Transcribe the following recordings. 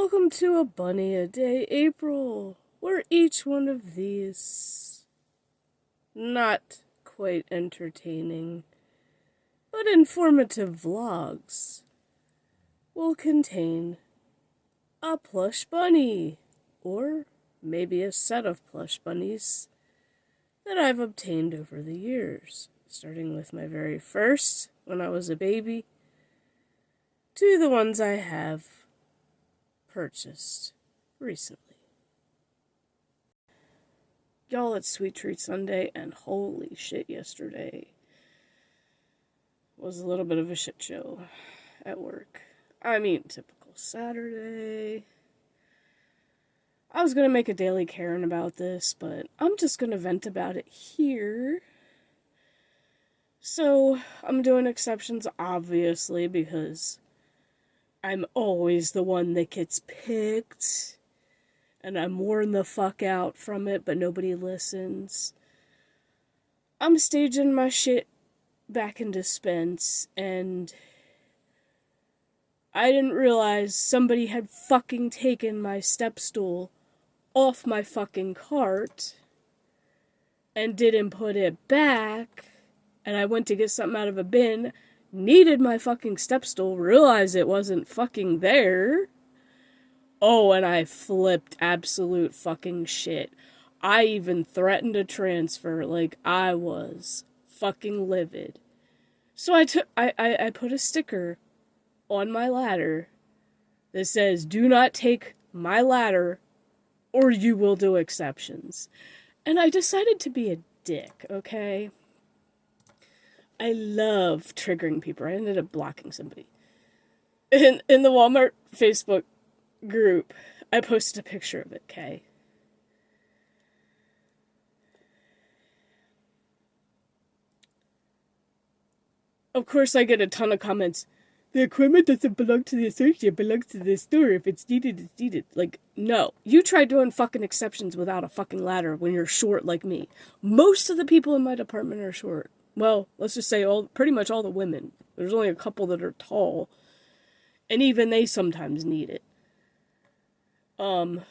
Welcome to a bunny a day, April, where each one of these not quite entertaining but informative vlogs will contain a plush bunny, or maybe a set of plush bunnies that I've obtained over the years, starting with my very first when I was a baby to the ones I have purchased recently. Y'all, it's Sweet Treat Sunday, and holy shit, yesterday was a little bit of a shit show at work. I mean, typical Saturday. I was gonna make a daily Karen about this, but I'm just gonna vent about it here. So, I'm doing exceptions, obviously, because I'm always the one that gets picked, and I'm worn the fuck out from it, but nobody listens. I'm staging my shit back in dispense, and I didn't realize somebody had fucking taken my step stool off my fucking cart and didn't put it back, and I went to get something out of a bin, needed my fucking step stool, realized it wasn't fucking there. Oh, and I flipped absolute fucking shit. I even threatened to transfer, like I was fucking livid. So I put a sticker on my ladder that says, "Do not take my ladder or you will do exceptions." And I decided to be a dick, okay? I love triggering people. I ended up blocking somebody. In the Walmart Facebook group, I posted a picture of it, okay? Of course, I get a ton of comments. The equipment doesn't belong to the associate, it belongs to the store. If it's needed, it's needed. Like, no. You try doing fucking exceptions without a fucking ladder when you're short like me. Most of the people in my department are short. Well, let's just say pretty much all the women. There's only a couple that are tall. And even they sometimes need it. And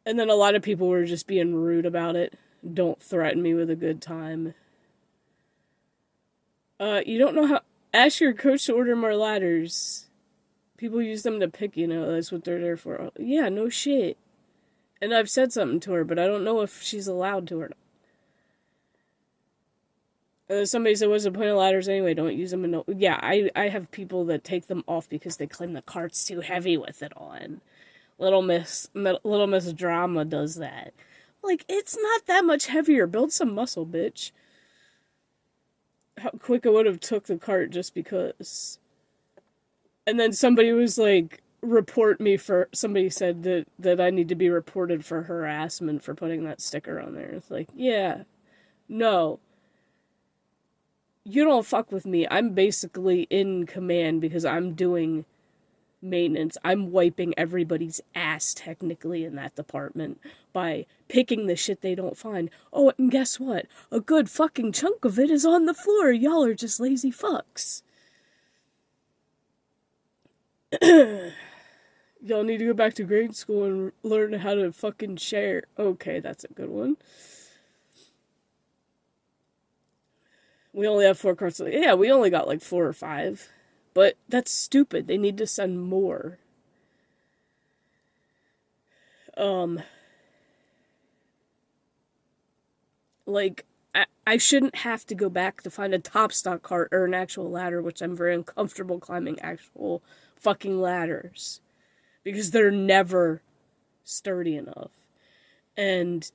then a lot of people were just being rude about it. Don't threaten me with a good time. You don't know how... Ask your coach to order more ladders. People use them to pick, that's what they're there for. Yeah, no shit. And I've said something to her, but I don't know if she's allowed to or not. And then somebody said, what's the point of ladders anyway? Don't use them. Yeah, I have people that take them off because they claim the cart's too heavy with it on. Little Miss Drama does that. Like, it's not that much heavier. Build some muscle, bitch. How quick it would have took the cart just because. And then somebody was like, somebody said that I need to be reported for harassment for putting that sticker on there. It's like, yeah, no. You don't fuck with me. I'm basically in command because I'm doing maintenance. I'm wiping everybody's ass technically in that department by picking the shit they don't find. Oh, and guess what? A good fucking chunk of it is on the floor. Y'all are just lazy fucks. Y'all need to go back to grade school and learn how to fucking share. Okay, that's a good one. We only have 4 carts. Yeah, we only got like 4 or 5. But that's stupid. They need to send more. Like, I shouldn't have to go back to find a top stock cart or an actual ladder, which I'm very uncomfortable climbing actual fucking ladders. Because they're never sturdy enough. And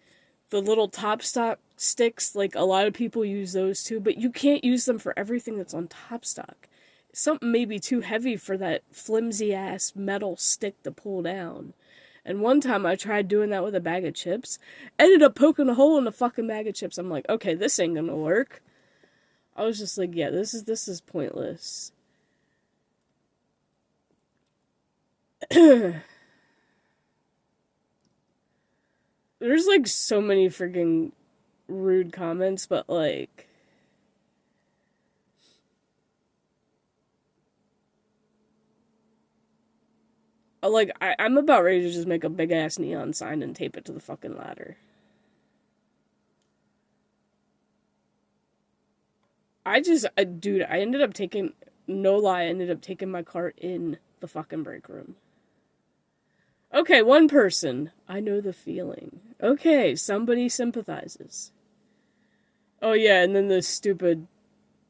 the little top stock sticks, like, a lot of people use those too, but you can't use them for everything that's on top stock. Something may be too heavy for that flimsy ass metal stick to pull down. And one time I tried doing that with a bag of chips, ended up poking a hole in the fucking bag of chips. I'm like, okay, this ain't gonna work. I was just like, yeah, this is pointless. There's like so many freaking rude comments, but like Like, I'm about ready to just make a big ass neon sign and tape it to the fucking ladder. Dude, I ended up taking, no lie, I ended up taking my cart in the fucking break room. Okay, one person. I know the feeling. Okay, somebody sympathizes. Oh yeah, and then the stupid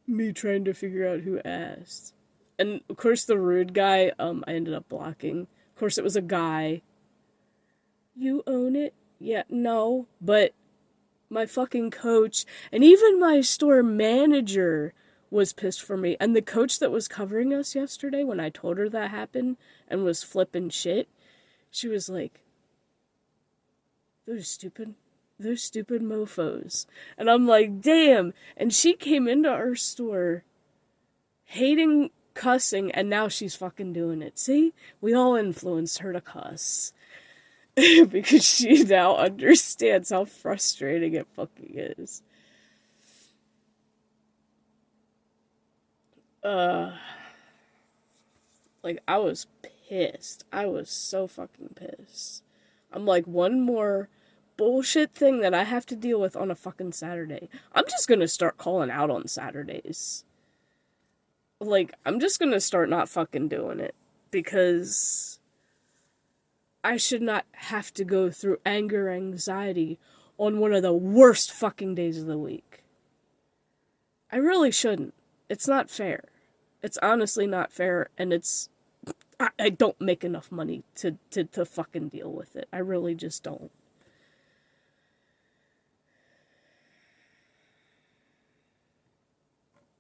me trying to figure out who asked. And of course the rude guy, I ended up blocking. Of course it was a guy. You own it? Yeah, no. But my fucking coach, and even my store manager was pissed for me. And the coach that was covering us yesterday, when I told her that happened and was flipping shit, she was like, those stupid mofos. And I'm like, damn. And she came into our store hating cussing, and now she's fucking doing it. See? We all influenced her to cuss. Because she now understands how frustrating it fucking is. Like, I was pissed. I was so fucking pissed. I'm like, one more bullshit thing that I have to deal with on a fucking Saturday. I'm just gonna start calling out on Saturdays. Like, I'm just gonna start not fucking doing it. Because I should not have to go through anger, anxiety on one of the worst fucking days of the week. I really shouldn't. It's not fair. It's honestly not fair, and I don't make enough money to fucking deal with it. I really just don't.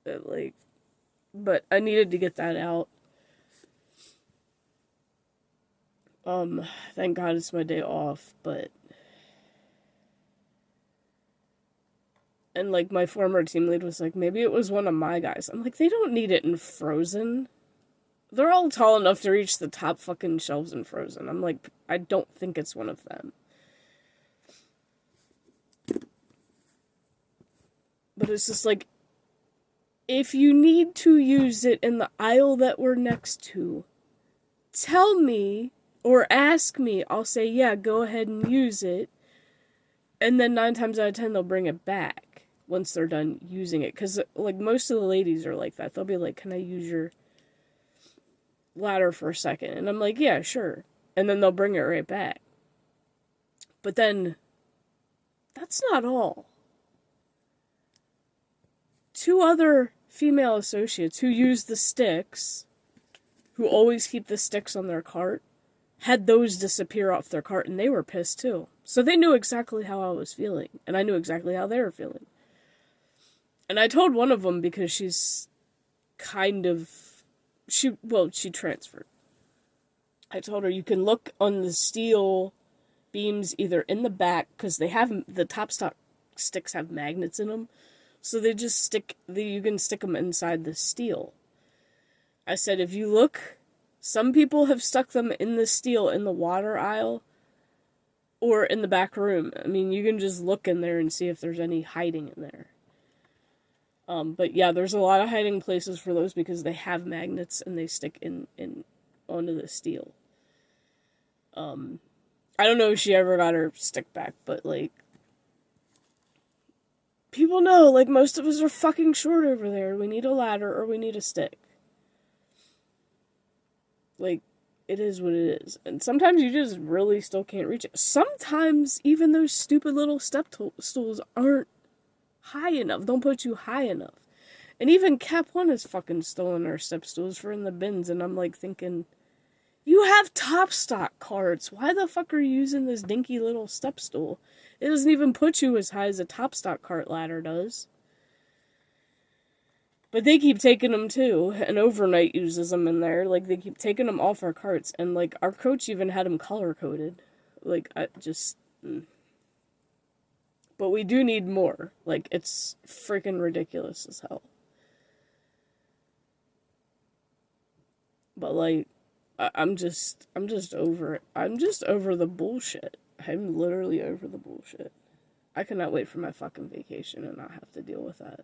Like, but I needed to get that out. Thank God it's my day off, but... And, like, my former team lead was like, maybe it was one of my guys. I'm like, they don't need it in Frozen. They're all tall enough to reach the top fucking shelves in Frozen. I'm like, I don't think it's one of them. But it's just like, if you need to use it in the aisle that we're next to, tell me or ask me. I'll say, yeah, go ahead and use it. And then 9 times out of 10, they'll bring it back once they're done using it. Because, like, most of the ladies are like that. They'll be like, can I use your ladder for a second? And I'm like, yeah, sure. And then they'll bring it right back. But then, that's not all. 2 other female associates who use the sticks, who always keep the sticks on their cart, had those disappear off their cart, and they were pissed too. So they knew exactly how I was feeling, and I knew exactly how they were feeling. And I told one of them, because she's kind of... She transferred. I told her, you can look on the steel beams either in the back, because they have... The top stock sticks have magnets in them, so they just you can stick them inside the steel. I said, if you look... Some people have stuck them in the steel in the water aisle or in the back room. I mean, you can just look in there and see if there's any hiding in there. But yeah, there's a lot of hiding places for those because they have magnets and they stick in onto the steel. I don't know if she ever got her stick back, but like, people know, like, most of us are fucking short over there. We need a ladder or we need a stick. Like, it is what it is. And sometimes you just really still can't reach it. Sometimes even those stupid little stools aren't high enough. Don't put you high enough. And even Cap One has fucking stolen our step stools for in the bins. And I'm like thinking, you have top stock carts. Why the fuck are you using this dinky little step stool? It doesn't even put you as high as a top stock cart ladder does. But they keep taking them too, and Overnight uses them in there. Like, they keep taking them off our carts, and like, our coach even had them color-coded. Like, But we do need more. Like, it's freaking ridiculous as hell. But like, I'm just over it. I'm just over the bullshit. I'm literally over the bullshit. I cannot wait for my fucking vacation and not have to deal with that.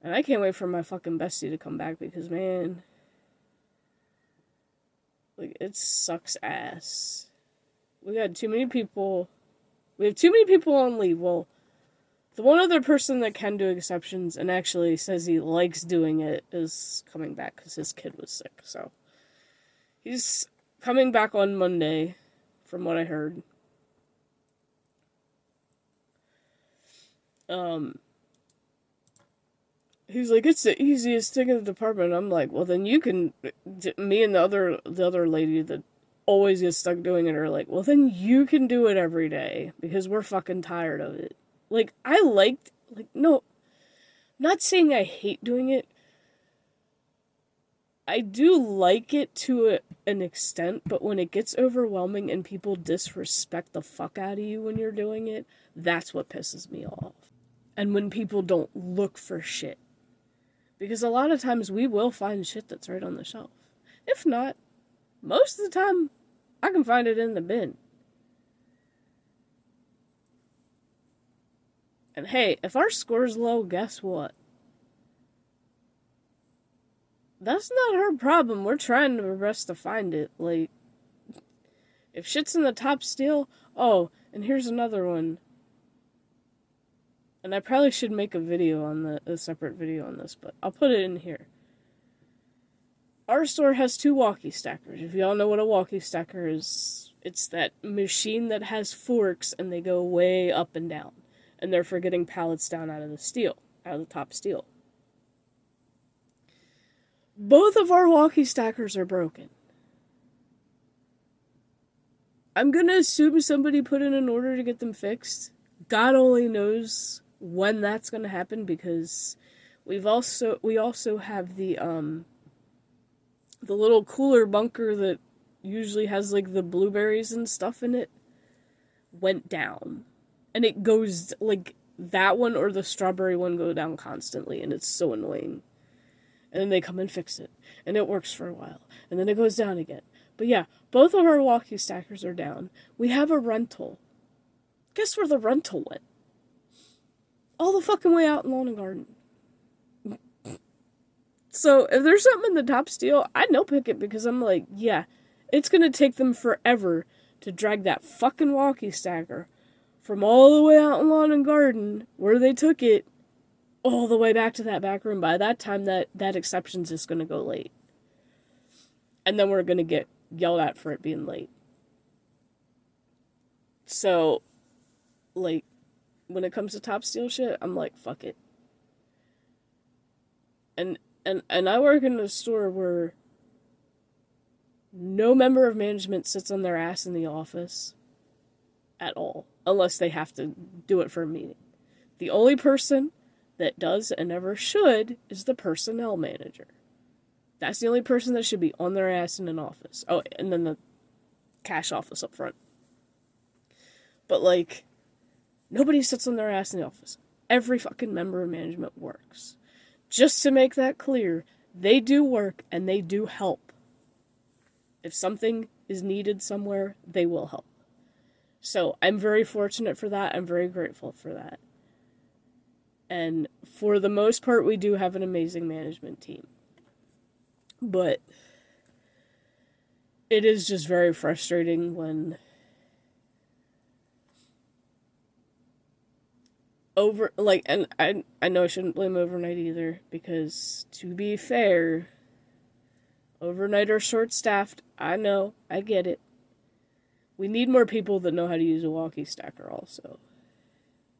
And I can't wait for my fucking bestie to come back because, man, Like, it sucks ass. We got too many people. We have too many people on leave. Well, the one other person that can do exceptions and actually says he likes doing it is coming back because his kid was sick. So he's coming back on Monday, from what I heard. He's like, it's the easiest thing in the department. I'm like, well, then you can. Me and the other lady that always gets stuck doing it are like, well, then you can do it every day because we're fucking tired of it. Like, no, not saying I hate doing it. I do like it to an extent, but when it gets overwhelming and people disrespect the fuck out of you when you're doing it, that's what pisses me off. And when people don't look for shit. Because a lot of times we will find shit that's right on the shelf. If not, most of the time, I can find it in the bin. And hey, if our score's low, guess what? That's not our problem. We're trying our best to find it. Like, if shit's in the top steal, oh, and here's another one. And I probably should make a separate video on this, but I'll put it in here. Our store has 2 walkie stackers. If y'all know what a walkie stacker is, it's that machine that has forks and they go way up and down. And they're for getting pallets down out of the top steel. Both of our walkie stackers are broken. I'm gonna assume somebody put in an order to get them fixed. God only knows when that's gonna happen because we also have the little cooler bunker that usually has like the blueberries and stuff in it went down. And it goes like that one or the strawberry one go down constantly and it's so annoying. And then they come and fix it. And it works for a while. And then it goes down again. But yeah, both of our walkie stackers are down. We have a rental. Guess where the rental went? All the fucking way out in Lawn and Garden. So, if there's something in the top steel, I nitpick it because I'm like, yeah, it's gonna take them forever to drag that fucking walkie stacker from all the way out in Lawn and Garden, where they took it, all the way back to that back room. By that time, that exception's just gonna go late. And then we're gonna get yelled at for it being late. So, like, when it comes to top steel shit, I'm like, fuck it. And I work in a store where no member of management sits on their ass in the office at all, unless they have to do it for a meeting. The only person that does and ever should is the personnel manager. That's the only person that should be on their ass in an office. Oh, and then the cash office up front. But, like, nobody sits on their ass in the office. Every fucking member of management works. Just to make that clear, they do work and they do help. If something is needed somewhere, they will help. So, I'm very fortunate for that. I'm very grateful for that. And for the most part, we do have an amazing management team. But it is just very frustrating when and I know I shouldn't blame overnight either, because to be fair, overnight are short-staffed. I know, I get it. We need more people that know how to use a walkie stacker also.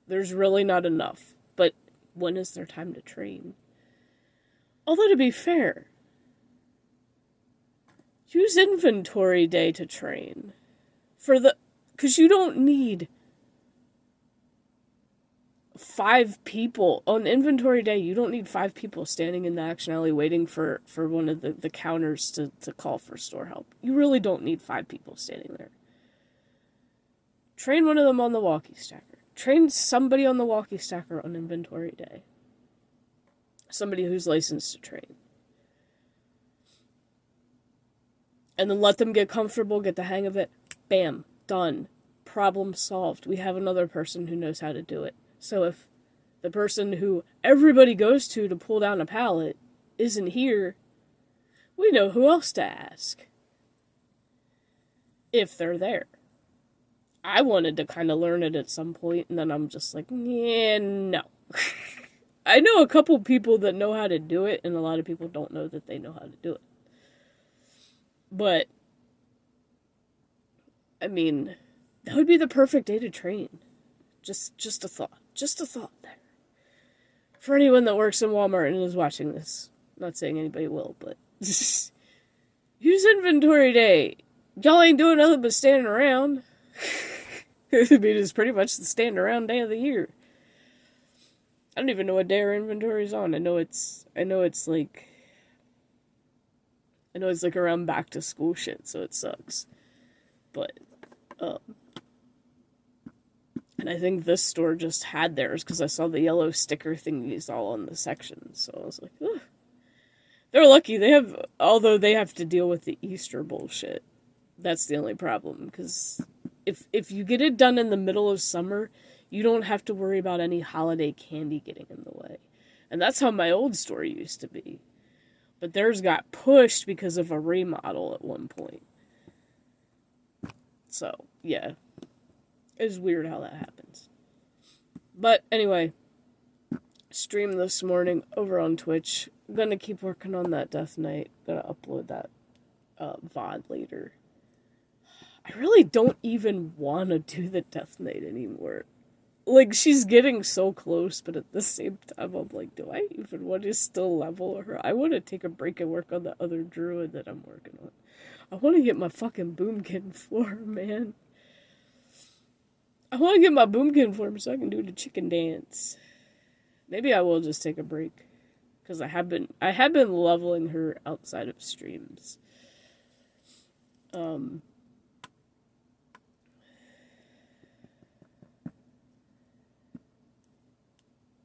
There's really not enough. But when is there time to train? Although, to be fair, use inventory day to train. Because you don't need 5 people. On inventory day, you don't need 5 people standing in the action alley waiting for one of the counters to call for store help. You really don't need 5 people standing there. Train one of them on the walkie stacker. Train somebody on the walkie stacker on inventory day. Somebody who's licensed to train. And then let them get comfortable, get the hang of it. Bam. Done. Problem solved. We have another person who knows how to do it. So if the person who everybody goes to pull down a pallet isn't here, we know who else to ask. if they're there. I wanted to kind of learn it at some point, and then I'm just like, yeah, no. I know a couple people that know how to do it, and a lot of people don't know that they know how to do it. But, I mean, that would be the perfect day to train. Just a thought. Just a thought there. For anyone that works in Walmart and is watching this. Not saying anybody will, but use inventory day. Y'all ain't doing nothing but standing around. I mean, it's pretty much the stand around day of the year. I don't even know what day our inventory's on. I know it's like around back to school shit, so it sucks. But and I think this store just had theirs because I saw the yellow sticker thingies all on the section. So I was like, ugh. They're lucky. Although they have to deal with the Easter bullshit. That's the only problem, because if you get it done in the middle of summer, you don't have to worry about any holiday candy getting in the way. And that's how my old store used to be. But theirs got pushed because of a remodel at one point. So, yeah. It's weird how that happens. But anyway, stream this morning over on Twitch. I'm gonna keep working on that Death Knight. Gonna upload that VOD later. I really don't even want to do the Death Knight anymore. Like, she's getting so close, but at the same time, I'm like, do I even want to still level her? I want to take a break and work on the other druid that I'm working on. I want to get my fucking Boomkin form, man. I want to get my Boomkin form so I can do the chicken dance. Maybe I will just take a break. Because I have been leveling her outside of streams.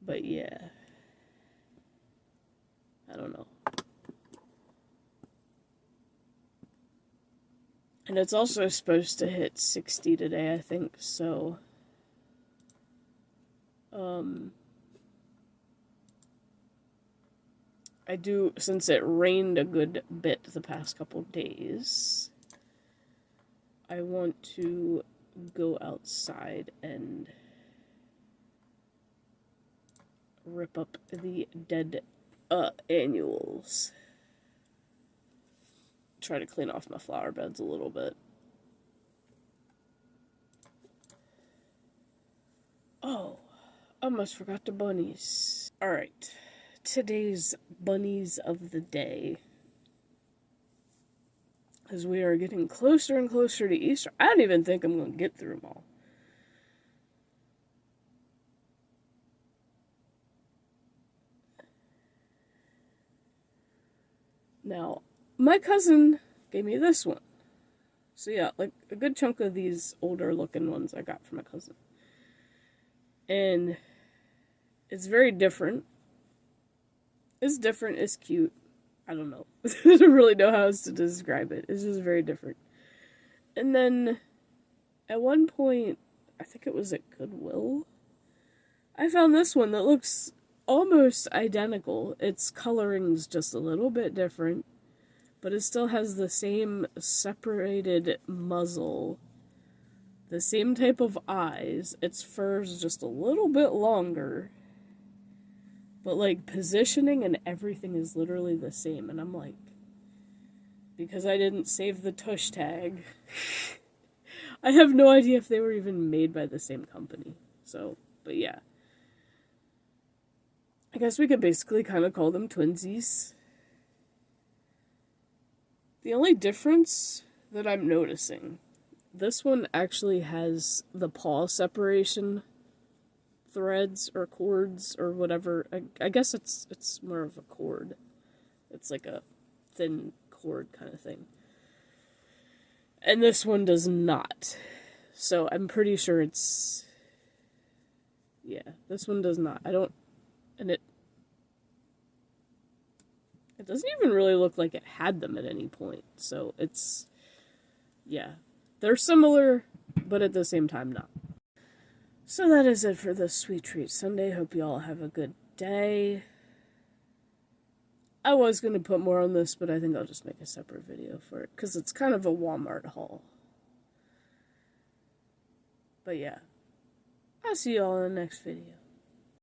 But yeah. I don't know. And it's also supposed to hit 60 today, I think, so... I do, since it rained a good bit the past couple days, I want to go outside and rip up the dead annuals. Try to clean off my flower beds a little bit. Oh, I almost forgot the bunnies. Alright, today's bunnies of the day. As we are getting closer and closer to Easter. I don't even think I'm going to get through them all. Now, my cousin gave me this one. So yeah, like a good chunk of these older looking ones I got from my cousin. And it's very different. It's different, it's cute. I don't know. I don't really know how else to describe it. It's just very different. And then, at one point, I think it was at Goodwill, I found this one that looks almost identical. Its coloring's just a little bit different, but it still has the same separated muzzle, the same type of eyes. Its fur's just a little bit longer, but like positioning and everything is literally the same. And I'm like, because I didn't save the tush tag, I have no idea if they were even made by the same company. So, but yeah. I guess we could basically kind of call them twinsies. The only difference that I'm noticing, this one actually has the paw separation threads or cords or whatever. I guess it's more of a cord. It's like a thin cord kind of thing. And this one does not. So I'm pretty sure it's... Yeah, this one does not. And it doesn't even really look like it had them at any point. So it's... Yeah. They're similar, but at the same time not. So that is it for this Sweet Treat Sunday. Hope you all have a good day. I was going to put more on this, but I think I'll just make a separate video for it, because it's kind of a Walmart haul. But yeah, I'll see y'all in the next video.